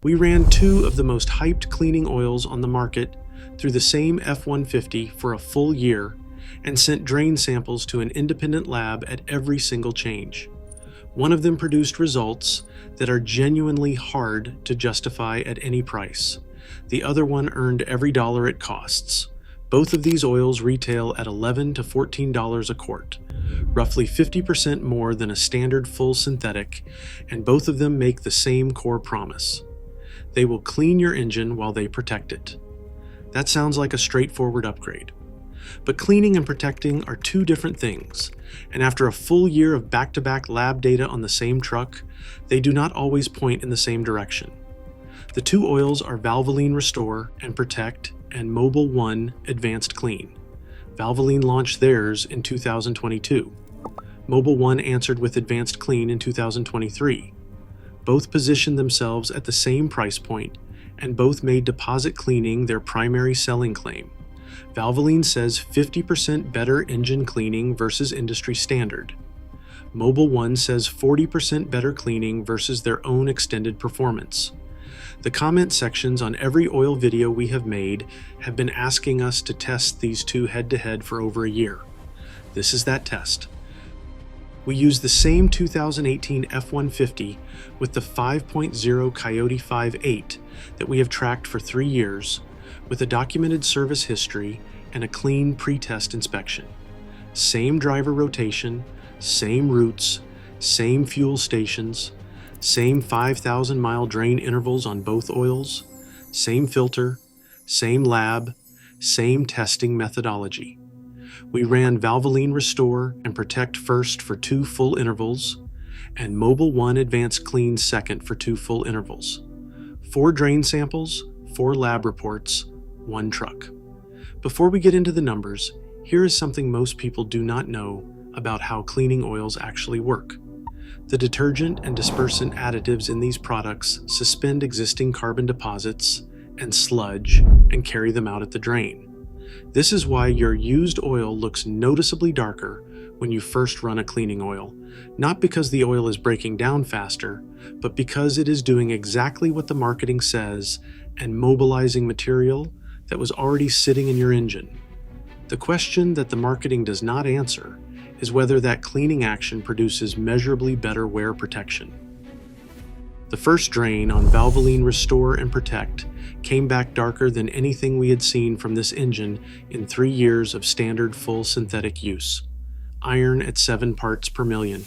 We ran two of the most hyped cleaning oils on the market through the same F-150 for a full year and sent drain samples to an independent lab at every single change. One of them produced results that are genuinely hard to justify at any price. The other one earned every dollar it costs. Both of these oils retail at $11 to $14 a quart, roughly 50% more than a standard full synthetic, and both of them make the same core promise. They will clean your engine while they protect it. That sounds like a straightforward upgrade. But cleaning and protecting are two different things, and after a full year of back-to-back lab data on the same truck, they do not always point in the same direction. The two oils are Valvoline Restore and Protect and Mobil 1 Advanced Clean. Valvoline launched theirs in 2022. Mobil 1 answered with Advanced Clean in 2023. Both positioned themselves at the same price point, and both made deposit cleaning their primary selling claim. Valvoline says 50% better engine cleaning versus industry standard. Mobil 1 says 40% better cleaning versus their own extended performance. The comment sections on every oil video we have made have been asking us to test these two head-to-head for over a year. This is that test. We used the same 2018 F-150 with the 5.0 Coyote 5.8 that we have tracked for 3 years, with a documented service history and a clean pre-test inspection. Same driver rotation, same routes, same fuel stations, same 5,000-mile drain intervals on both oils, same filter, same lab, same testing methodology. We ran Valvoline Restore and Protect first for 2 full intervals, and Mobil 1 Advanced Clean second for 2 full intervals. 4 drain samples, 4 lab reports, 1 truck. Before we get into the numbers, here is something most people do not know about how cleaning oils actually work. The detergent and dispersant additives in these products suspend existing carbon deposits and sludge and carry them out at the drain. This is why your used oil looks noticeably darker when you first run a cleaning oil, not because the oil is breaking down faster, but because it is doing exactly what the marketing says and mobilizing material that was already sitting in your engine. The question that the marketing does not answer is whether that cleaning action produces measurably better wear protection. The first drain on Valvoline Restore and Protect came back darker than anything we had seen from this engine in 3 years of standard full synthetic use. Iron at 7 parts per million,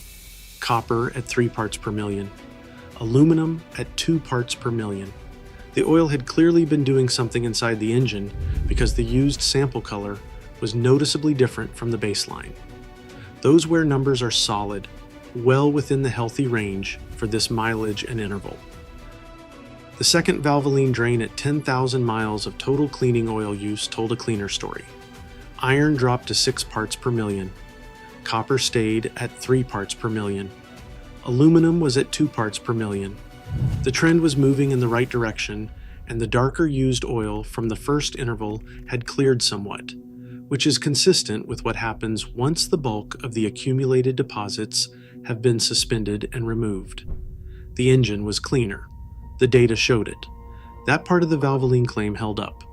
copper at 3 parts per million, aluminum at 2 parts per million. The oil had clearly been doing something inside the engine because the used sample color was noticeably different from the baseline. Those wear numbers are solid, well within the healthy range for this mileage and interval. The second Valvoline drain at 10,000 miles of total cleaning oil use told a cleaner story. Iron dropped to 6 parts per million. Copper stayed at 3 parts per million. Aluminum was at 2 parts per million. The trend was moving in the right direction, and the darker used oil from the first interval had cleared somewhat, which is consistent with what happens once the bulk of the accumulated deposits have been suspended and removed. The engine was cleaner. The data showed it. That part of the Valvoline claim held up.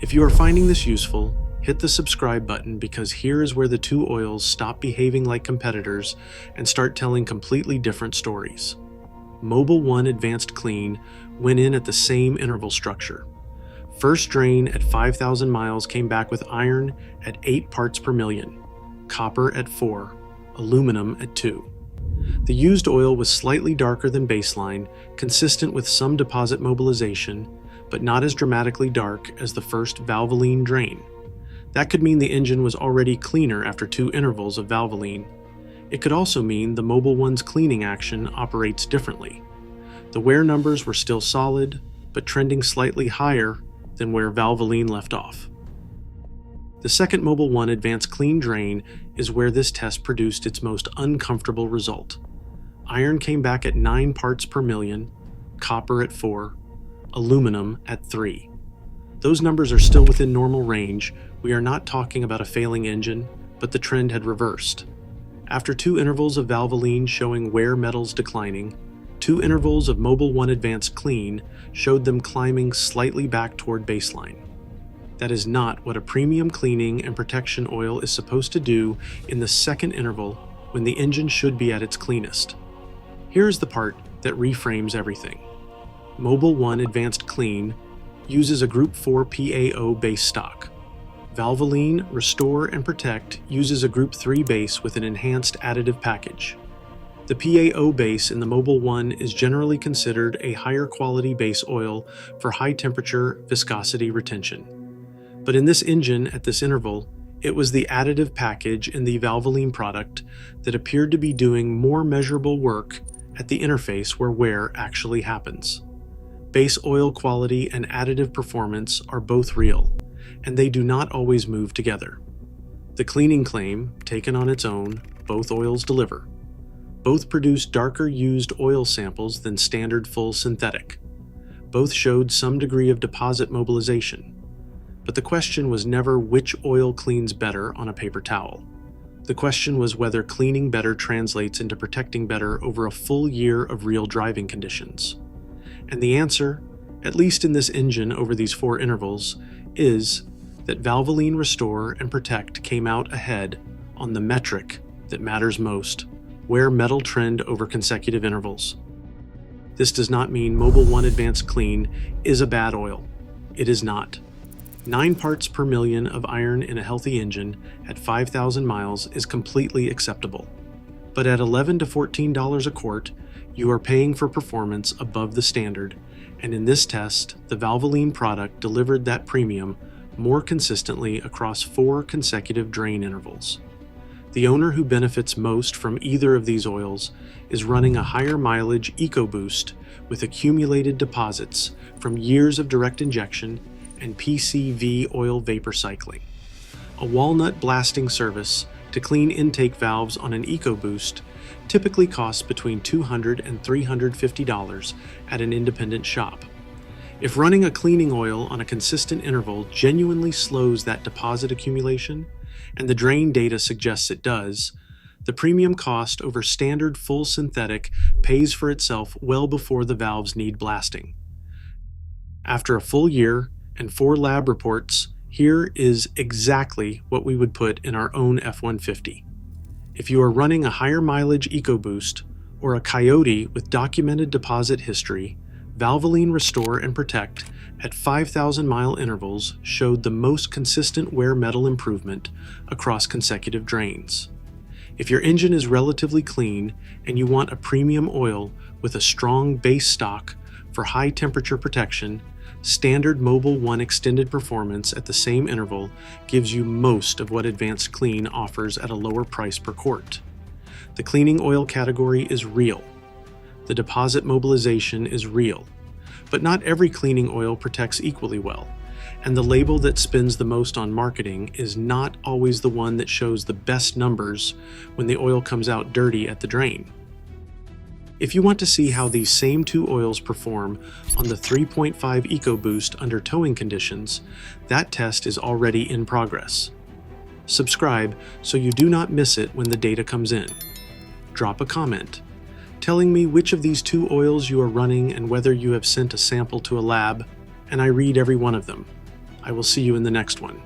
If you are finding this useful, hit the subscribe button because here is where the two oils stop behaving like competitors and start telling completely different stories. Mobil 1 Advanced Clean went in at the same interval structure. First drain at 5,000 miles came back with iron at 8 parts per million, copper at 4, aluminum at 2. The used oil was slightly darker than baseline, consistent with some deposit mobilization, but not as dramatically dark as the first Valvoline drain. That could mean the engine was already cleaner after 2 intervals of Valvoline. It could also mean the Mobil 1's cleaning action operates differently. The wear numbers were still solid, but trending slightly higher than where Valvoline left off. The second Mobil 1 Advanced Clean drain is where this test produced its most uncomfortable result. Iron came back at 9 parts per million, copper at 4, aluminum at 3. Those numbers are still within normal range. We are not talking about a failing engine, but the trend had reversed. After 2 intervals of Valvoline showing wear metals declining, 2 intervals of Mobil 1 Advanced Clean showed them climbing slightly back toward baseline. That is not what a premium cleaning and protection oil is supposed to do in the second interval when the engine should be at its cleanest. Here's the part that reframes everything. Mobil 1 Advanced Clean uses a Group 4 PAO base stock. Valvoline, Restore, and Protect uses a Group 3 base with an enhanced additive package. The PAO base in the Mobil 1 is generally considered a higher quality base oil for high temperature viscosity retention. But in this engine at this interval, it was the additive package in the Valvoline product that appeared to be doing more measurable work at the interface where wear actually happens. Base oil quality and additive performance are both real, and they do not always move together. The cleaning claim, taken on its own, both oils deliver. Both produce darker used oil samples than standard full synthetic. Both showed some degree of deposit mobilization. But the question was never which oil cleans better on a paper towel. The question was whether cleaning better translates into protecting better over a full year of real driving conditions. And the answer, at least in this engine over these 4 intervals, is that Valvoline Restore and Protect came out ahead on the metric that matters most, wear metal trend over consecutive intervals. This does not mean Mobil 1 Advanced Clean is a bad oil. It is not. 9 parts per million of iron in a healthy engine at 5,000 miles is completely acceptable. But at $11 to $14 a quart, you are paying for performance above the standard, and in this test, the Valvoline product delivered that premium more consistently across 4 consecutive drain intervals. The owner who benefits most from either of these oils is running a higher mileage EcoBoost with accumulated deposits from years of direct injection and PCV oil vapor cycling. A walnut blasting service to clean intake valves on an EcoBoost typically costs between $200 and $350 at an independent shop. If running a cleaning oil on a consistent interval genuinely slows that deposit accumulation, and the drain data suggests it does, the premium cost over standard full synthetic pays for itself well before the valves need blasting. After a full year and 4 lab reports, here is exactly what we would put in our own F-150. If you are running a higher mileage EcoBoost or a Coyote with documented deposit history, Valvoline Restore and Protect at 5,000 mile intervals showed the most consistent wear metal improvement across consecutive drains. If your engine is relatively clean and you want a premium oil with a strong base stock for high temperature protection, standard Mobil 1 extended performance at the same interval gives you most of what Advanced Clean offers at a lower price per quart. The cleaning oil category is real. The deposit mobilization is real. But not every cleaning oil protects equally well, and the label that spends the most on marketing is not always the one that shows the best numbers when the oil comes out dirty at the drain. If you want to see how these same 2 oils perform on the 3.5 EcoBoost under towing conditions, that test is already in progress. Subscribe so you do not miss it when the data comes in. Drop a comment telling me which of these 2 oils you are running and whether you have sent a sample to a lab, and I read every one of them. I will see you in the next one.